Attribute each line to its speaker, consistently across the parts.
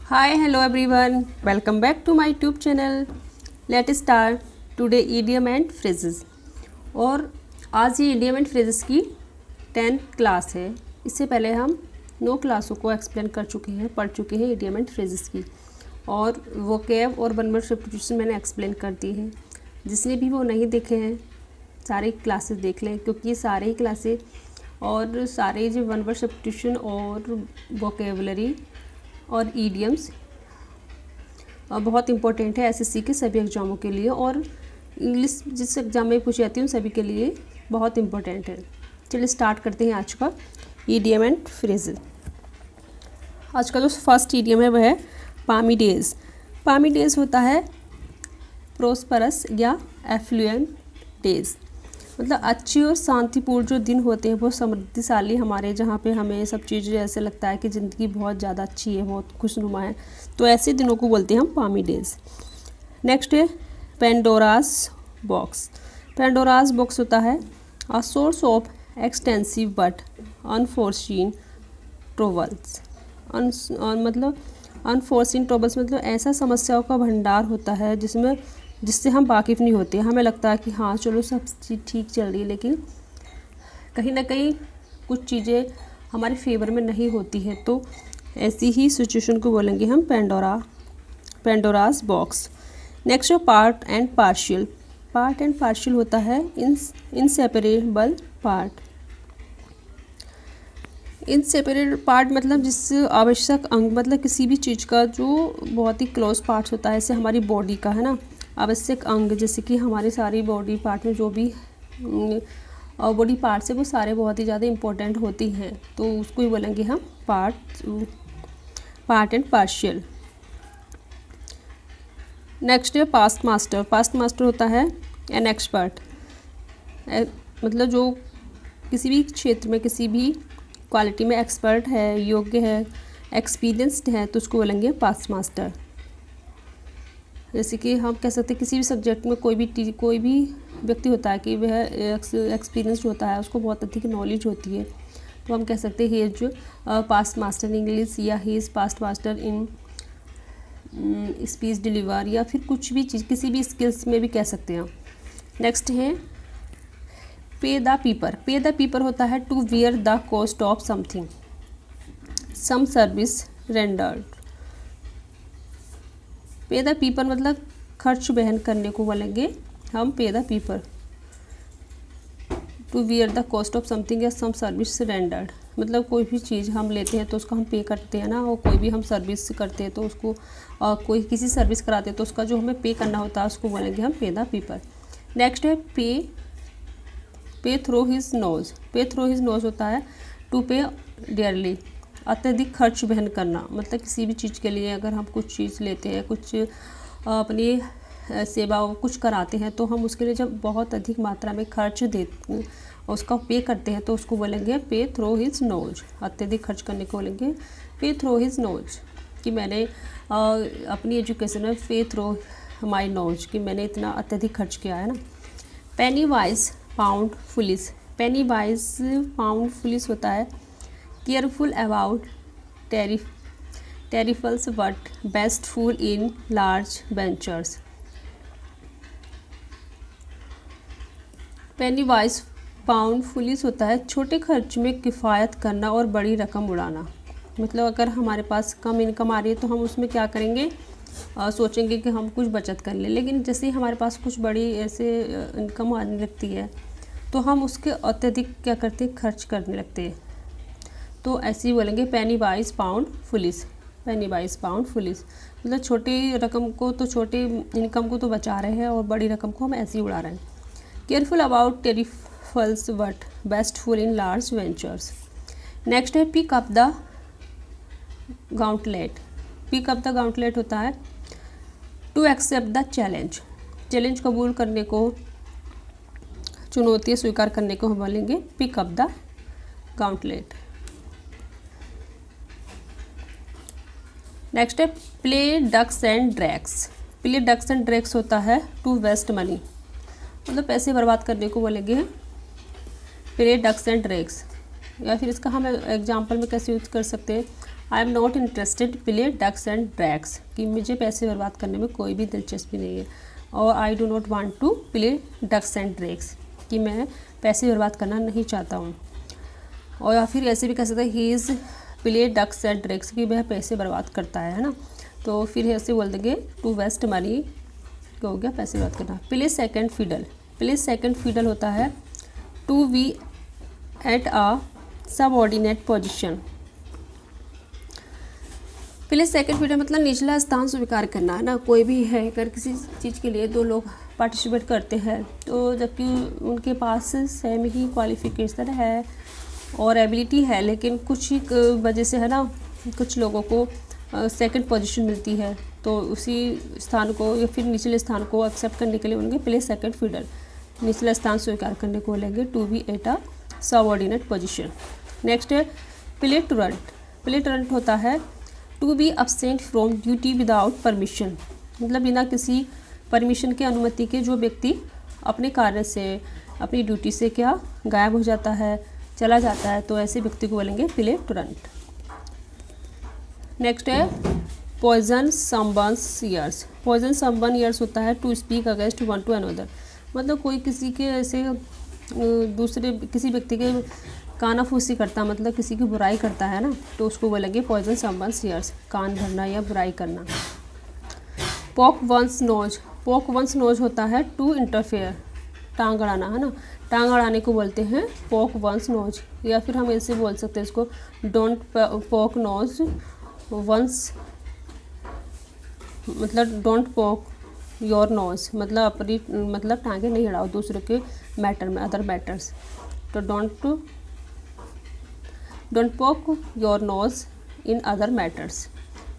Speaker 1: Hi, hello everyone. Welcome back to my YouTube channel. Let's start today idiom and phrases. और आज ये idiom and phrases की 10th class है। इससे पहले हम 9 क्लासों को एक्सप्लेन कर चुके हैं, पढ़ चुके हैं idiom and phrases की, और vocab और वन वर्ड सब्स्टिट्यूशन मैंने एक्सप्लेन कर दी है। जिसने भी वो नहीं देखे हैं सारे क्लासेस देख लें, क्योंकि ये सारे ही क्लासेस और सारे जो वन वर्ड सब्स्टिट्यूशन और वोकेबलरी और ईडियम्स बहुत इंपॉर्टेंट है एसएससी के सभी एग्जामों के लिए, और इंग्लिश जिस एग्ज़ाम में पूछी जाती है उन सभी के लिए बहुत इंपॉर्टेंट है। चलिए स्टार्ट करते हैं आज का ईडियम एंड फ्रेजेस। आज का जो फर्स्ट ईडियम है वह है पामी डेज। पामी डेज होता है प्रोस्परस या एफ्लुएंट डेज, मतलब अच्छे और शांतिपूर्ण जो दिन होते हैं, बहुत समृद्धिशाली हमारे, जहाँ पे हमें सब चीज़ें ऐसे लगता है कि ज़िंदगी बहुत ज़्यादा अच्छी है, बहुत खुशनुमा है, तो ऐसे दिनों को बोलते हैं हम पामी डेज। नेक्स्ट है पेंडोरास बॉक्स। पेंडोरास बॉक्स होता है a source of extensive but unforeseen troubles. मतलब अनफोर्सीन ट्रबल्स मतलब ऐसा समस्याओं का भंडार होता है जिससे हम वाकिफ़ नहीं होते। हमें लगता है कि हाँ चलो सब चीज़ ठीक चल रही है, लेकिन कहीं ना कहीं कुछ चीज़ें हमारे फेवर में नहीं होती है, तो ऐसी ही सिचुएशन को बोलेंगे हम पेंडोरास बॉक्स। नेक्स्ट है part and partial. Part and partial होता है इनसेपरेबल पार्ट। इनसेपरेबल पार्ट मतलब जिससे आवश्यक अंग, मतलब किसी भी चीज़ का जो बहुत ही क्लोज पार्ट होता है, जैसे हमारी बॉडी का है ना आवश्यक अंग, जैसे कि हमारे सारी बॉडी पार्ट में जो भी बॉडी पार्ट्स है वो सारे बहुत ही ज़्यादा इम्पोर्टेंट होती हैं, तो उसको ही बोलेंगे हम पार्ट एंड पार्शियल। नेक्स्ट है पास्ट मास्टर। पास्ट मास्टर होता है एन एक्सपर्ट, मतलब जो किसी भी क्षेत्र में किसी भी क्वालिटी में एक्सपर्ट है, योग्य है, एक्सपीरियंस्ड है, तो उसको बोलेंगे पास्ट मास्टर। जैसे कि हम कह सकते हैं किसी भी सब्जेक्ट में कोई भी व्यक्ति होता है कि वह एक्सपीरियंस्ड होता है, उसको बहुत अधिक नॉलेज होती है, तो हम कह सकते हैं he is past master in English, या he is past master in speech delivery, या फिर कुछ भी चीज़ किसी भी स्किल्स में भी कह सकते हैं। नेक्स्ट है पे द पीपर। पे द पीपर होता है to bear the cost of something, some service rendered. Pay the piper मतलब खर्च वहन करने को बोलेंगे हम pay the piper, to bear the cost of something या सम सर्विस रेंडर्ड, मतलब कोई भी चीज़ हम लेते हैं तो उसका हम पे करते हैं ना, और कोई भी हम सर्विस करते हैं तो उसको कोई किसी सर्विस कराते हैं तो उसका जो हमें पे करना होता है उसको बोलेंगे हम पे द पीपर। नेक्स्ट है पे थ्रू हिज नोज। पे थ्रू हिज नोज होता है टू पे डियरली, अत्यधिक खर्च वहन करना, मतलब किसी भी चीज़ के लिए अगर हम कुछ चीज़ लेते हैं, कुछ अपनी सेवा कुछ कराते हैं, तो हम उसके लिए जब बहुत अधिक मात्रा में खर्च देते उसका पे करते हैं तो उसको बोलेंगे पे थ्रू हिज नोज। अत्यधिक खर्च करने को बोलेंगे पे थ्रू हिज नोज, कि मैंने अपनी एजुकेशन में पे थ्रू माई नोज, कि मैंने इतना अत्यधिक खर्च किया है ना। Penny wise pound foolish. Penny wise pound foolish होता है careful about trifles but wasteful in large ventures. Penny wise pound foolish होता है छोटे खर्च में किफ़ायत करना और बड़ी रकम उड़ाना, मतलब अगर हमारे पास कम इनकम आ रही है तो हम उसमें क्या करेंगे, सोचेंगे कि हम कुछ बचत कर लें, लेकिन जैसे ही हमारे पास कुछ बड़ी ऐसे इनकम आने लगती है तो हम उसके अत्यधिक क्या करते हैं, खर्च करने लगते हैं, तो ऐसे ही बोलेंगे पेनी wise pound foolish. Penny wise pound police मतलब छोटी रकम को तो, छोटी इनकम को तो बचा रहे हैं और बड़ी रकम को हम ऐसे ही उड़ा रहे हैं। Careful about trifles but wasteful in large ventures. Next है pick up the gauntlet. Pick up the gauntlet होता है to accept the challenge. Challenge कबूल करने को, चुनौती स्वीकार करने को हम बोलेंगे pick up the gauntlet. Next है play ducks and drakes. Play ducks and drakes होता है टू वेस्ट मनी, मतलब पैसे बर्बाद करने को बोलेंगे प्ले डक्स एंड ड्रैग्स। या फिर इसका हम एग्जांपल में कैसे यूज़ कर सकते हैं, I am not interested play ducks and drakes, कि मुझे पैसे बर्बाद करने में कोई भी दिलचस्पी नहीं है। और I do not want to play ducks and drakes, कि मैं पैसे बर्बाद करना नहीं चाहता हूँ। और या फिर ऐसे भी कह सकते हैं he is play ducks and drakes, कि वह पैसे बर्बाद करता है ना। तो फिर ऐसे बोल देंगे टू वेस्ट मनी, क्या हो गया, पैसे बर्बाद करना। Play second fiddle, play second fiddle होता है to be at a subordinate position. Play second fiddle मतलब निचला स्थान स्वीकार करना है ना। कोई भी है अगर किसी चीज़ के लिए दो लोग पार्टिसिपेट करते हैं तो जबकि उनके पास सेम ही क्वालिफिकेशन है और एबिलिटी है, लेकिन कुछ ही वजह से है ना कुछ लोगों को सेकंड पोजीशन मिलती है, तो उसी स्थान को या फिर निचले स्थान को एक्सेप्ट करने के लिए बोलेंगे प्ले सेकंड फिडल, निचला स्थान स्वीकार करने को बोलेंगे to be at a subordinate position. Next है प्ले टुरंट, प्ले टुरंट होता है to be absent from duty without permission, मतलब बिना किसी परमिशन के, अनुमति के जो व्यक्ति अपने कार्य से, अपनी ड्यूटी से क्या गायब हो जाता है, चला जाता है, तो ऐसे व्यक्ति को बोलेंगे प्ले टुरंट। नेक्स्ट है poison someone's ears, poison someone ears होता है to speak against one to another, मतलब कोई किसी के ऐसे दूसरे किसी व्यक्ति के कानाफूसी करता, मतलब किसी की बुराई करता है ना, तो उसको बोलेंगे पॉइजन समवन्स ईयर्स, कान भरना या बुराई करना। पोक वंस नोज, पोक वंस नोज होता है टू इंटरफेयर, टांग अड़ाना है ना, टांग अड़ाने को बोलते हैं पोक वंस नोज। या फिर हम ऐसे बोल सकते हैं इसको डोंट पोक नोज वंस, मतलब डोंट पोक योर नोज, मतलब अपनी मतलब टांगे नहीं अड़ाओ दूसरे के मैटर में, अदर मैटर्स। तो don't poke your nose in other matters,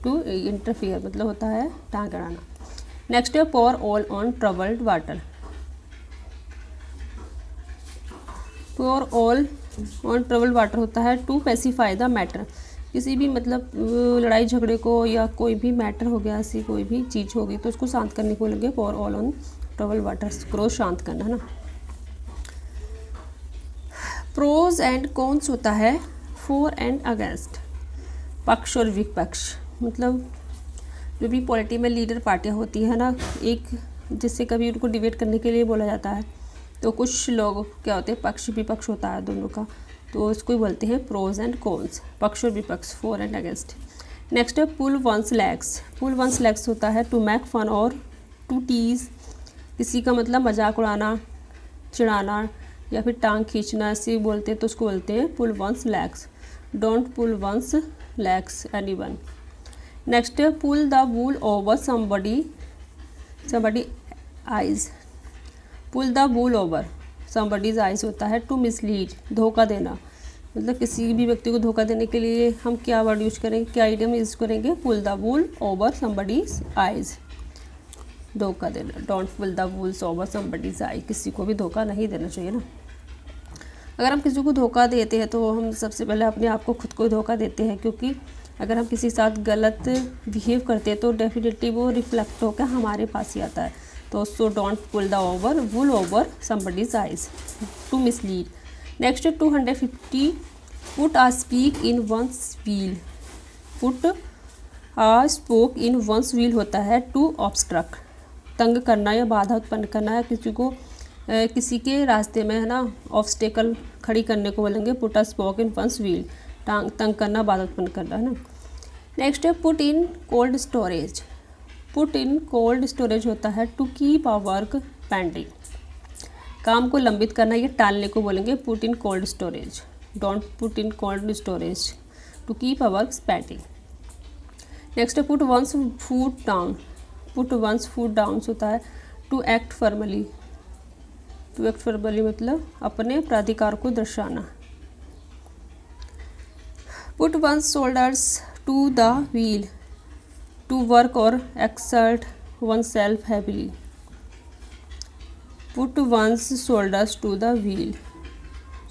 Speaker 1: to interfere मतलब होता है टांग अड़ाना। नेक्स्ट है pour oil on troubled water, pour oil on troubled water होता है टू पेसिफाई द मैटर, किसी भी मतलब लड़ाई झगड़े को या कोई भी मैटर हो गया, ऐसी कोई भी चीज़ होगी तो उसको शांत करने को लगे पोर ऑल ऑन ट्रबल्ड वाटर, क्रोध शांत करना है ना। प्रोज एंड कॉन्स होता है फॉर एंड अगेंस्ट, पक्ष और विपक्ष, मतलब जो भी पॉलिटी में लीडर पार्टियां होती है ना, एक जिससे कभी उनको डिबेट करने के लिए बोला जाता है, तो कुछ लोग क्या होते हैं पक्ष विपक्ष होता है दोनों का, तो इसको बोलते हैं प्रोज एंड कॉन्स, पक्ष और विपक्ष, फॉर एंड अगेंस्ट। नेक्स्ट है पुल वंस लेग्स, पुल वंस लेग्स होता है टू मेक फन और टू टीज, किसी का मतलब मजाक उड़ाना, चिढ़ाना या फिर टांग खींचना, ऐसे बोलते हैं तो उसको बोलते हैं pull one's legs. Don't pull one's legs anyone. Next है pull the wool over somebody eyes, pull the wool over somebody's eyes होता है टू मिसलीड, धोखा देना, मतलब किसी भी व्यक्ति को धोखा देने के लिए हम क्या वर्ड यूज करेंगे, क्या आइडियम यूज करेंगे, pull the wool over somebody's eyes, धोखा देना। Don't pull the wools over somebody's eye, किसी को भी धोखा नहीं देना चाहिए ना। अगर हम किसी को धोखा देते हैं तो हम सबसे पहले अपने आप को खुद को धोखा देते हैं, क्योंकि अगर हम किसी के साथ गलत बिहेव करते हैं तो डेफिनेटली वो रिफ्लेक्ट होकर हमारे पास ही आता है। तो so don't pull the wool over somebody's eyes, to mislead. Next 250 put a spoke in one's wheel, put a spoke in one's wheel होता है टू ऑब्स्ट्रक्ट, तंग करना या बाधा उत्पन्न करना, है किसी को किसी के रास्ते में है ना ऑब्स्टेकल खड़ी करने को बोलेंगे put a spoke in one's wheel, तंग करना, बाधा उत्पन्न करना है ना। नेक्स्ट है put in cold storage, put in cold storage होता है to keep a work pending, काम को लंबित करना या टालने को बोलेंगे put in cold storage. Don't put in cold storage, to keep a work pending. Next है put one's foot down, put one's foot down होता है to act formally, to act formally मतलब अपने प्राधिकार को दर्शाना। Put one's shoulders to the wheel, to work or exert one self heavily, put one's shoulders to the wheel,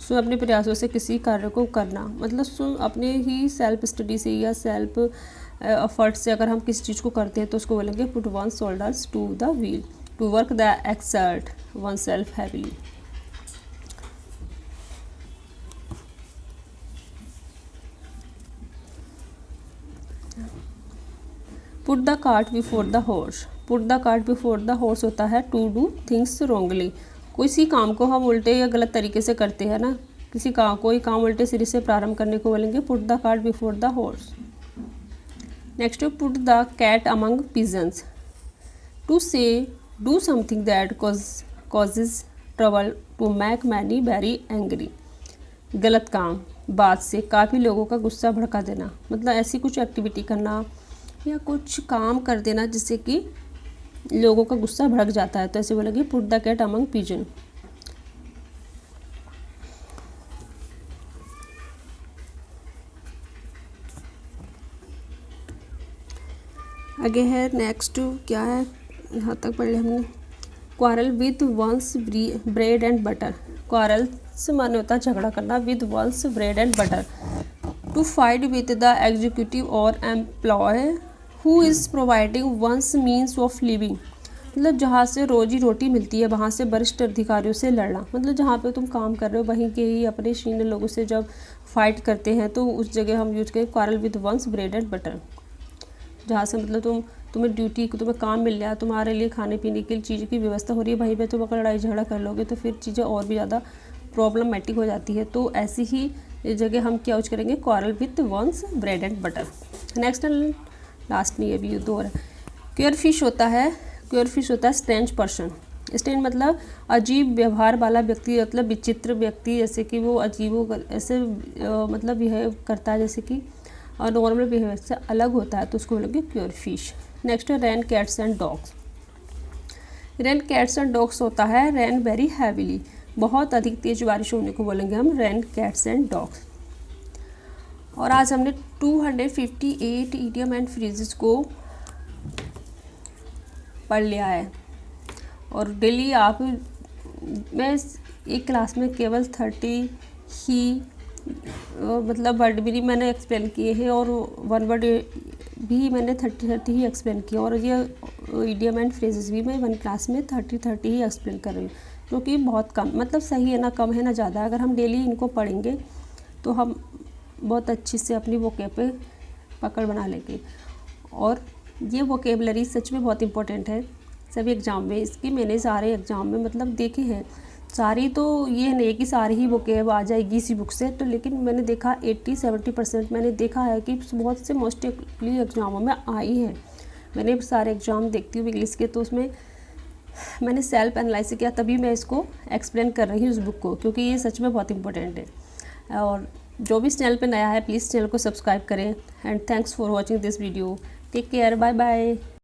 Speaker 1: so अपने प्रयासों से किसी कार्य को करना, मतलब सो अपने ही सेल्फ स्टडी से या सेल्फ एफर्ट से अगर हम किसी चीज़ को करते हैं तो उसको बोलेंगे put one's shoulders to the wheel, to work the exert one self heavily. Put the cart before the horse. Put the cart before the horse होता है टू डू थिंग्स रॉन्गली। किसी काम को हम उल्टे या गलत तरीके से करते हैं ना, कोई काम उल्टे सिरे से प्रारंभ करने को बोलेंगे put the cart before the horse. Next put the cat among pigeons. To say do something that causes trouble to make many very angry. गलत काम, बात से काफ़ी लोगों का गुस्सा भड़का देना, मतलब ऐसी कुछ एक्टिविटी करना या कुछ काम कर देना जिससे कि लोगों का गुस्सा भड़क जाता है, तो ऐसे बोलेंगे put the cat among pigeon. आगे है नेक्स्ट क्या है, यहाँ तक पढ़ लिया हमने। Quarrel with one's bread and butter. Quarrel से माने होता है झगड़ा करना, with one's bread and butter. To fight with the executive or employer who is providing one's means of living. मतलब जहाँ से रोजी रोटी मिलती है वहाँ से वरिष्ठ अधिकारियों से लड़ना, मतलब जहाँ पे तुम काम कर रहे हो वहीं के ही अपने सीनियर लोगों से जब फाइट करते हैं तो उस जगह हम यूज करें quarrel with one's bread and butter. जहाँ से मतलब तुम्हें ड्यूटी, तुम्हें काम मिल रहा है, तुम्हारे लिए खाने पीने की चीज़ की व्यवस्था हो रही है, वहीं पे तुम अगर लड़ाई झगड़ा कर लोगे तो फिर चीज़ें और भी ज़्यादा प्रॉब्लमेटिक हो जाती है। तो ऐसी ही जगह हम क्या यूज करेंगे quarrel with one's bread and butter. Next last में ये भी दो है। क्यूर फिश होता है स्ट्रेंज पर्सन। स्ट्रेंज मतलब अजीब व्यवहार वाला व्यक्ति, मतलब विचित्र व्यक्ति, जैसे कि वो ऐसे मतलब बिहेव करता है जैसे कि नॉर्मल बिहेवियर से अलग होता है, तो उसको बोलेंगे क्यूर फिश। नेक्स्ट है rain cats and dogs. Rain cats and dogs होता है रैन वेरी हैविली, बहुत अधिक तेज बारिश होने को बोलेंगे हम रैन कैट्स एंड डॉग्स। और आज हमने 258 इडियम एंड फ्रेजेस को पढ़ लिया है, और डेली मैं एक क्लास में केवल 30 ही मतलब वर्ड भी मैंने एक्सप्लेन किए हैं, और वन वर्ड भी मैंने 30 ही एक्सप्लेन किया, और ये इडियम एंड फ्रेजेस भी मैं वन क्लास में 30 ही एक्सप्लेन कर रही हूँ, जो कि बहुत कम, मतलब सही है ना, कम है ना ज़्यादा। अगर हम डेली इनको पढ़ेंगे तो हम बहुत अच्छी से अपनी वोकेब पे पकड़ बना लेंगे। और ये वोकेबलरी सच में बहुत इंपॉर्टेंट है सभी एग्ज़ाम में। इसकी मैंने सारे एग्ज़ाम में मतलब देखे हैं, सारी तो ये नहीं कि सारी ही वोकेब आ जाएगी इसी बुक से, तो लेकिन मैंने देखा 80-70% मैंने देखा है कि बहुत से मोस्टली एग्ज़ामों में आई है। मैंने सारे एग्ज़ाम देखती हूँ इंग्लिश के, तो उसमें मैंने सेल्फ एनालाइसिस किया, तभी मैं इसको एक्सप्लेन कर रही हूँ इस बुक को, क्योंकि ये सच में बहुत इंपॉर्टेंट है। और जो भी इस चैनल पे नया है प्लीज़ चैनल को सब्सक्राइब करें। And thanks for watching this video. Take care, bye bye.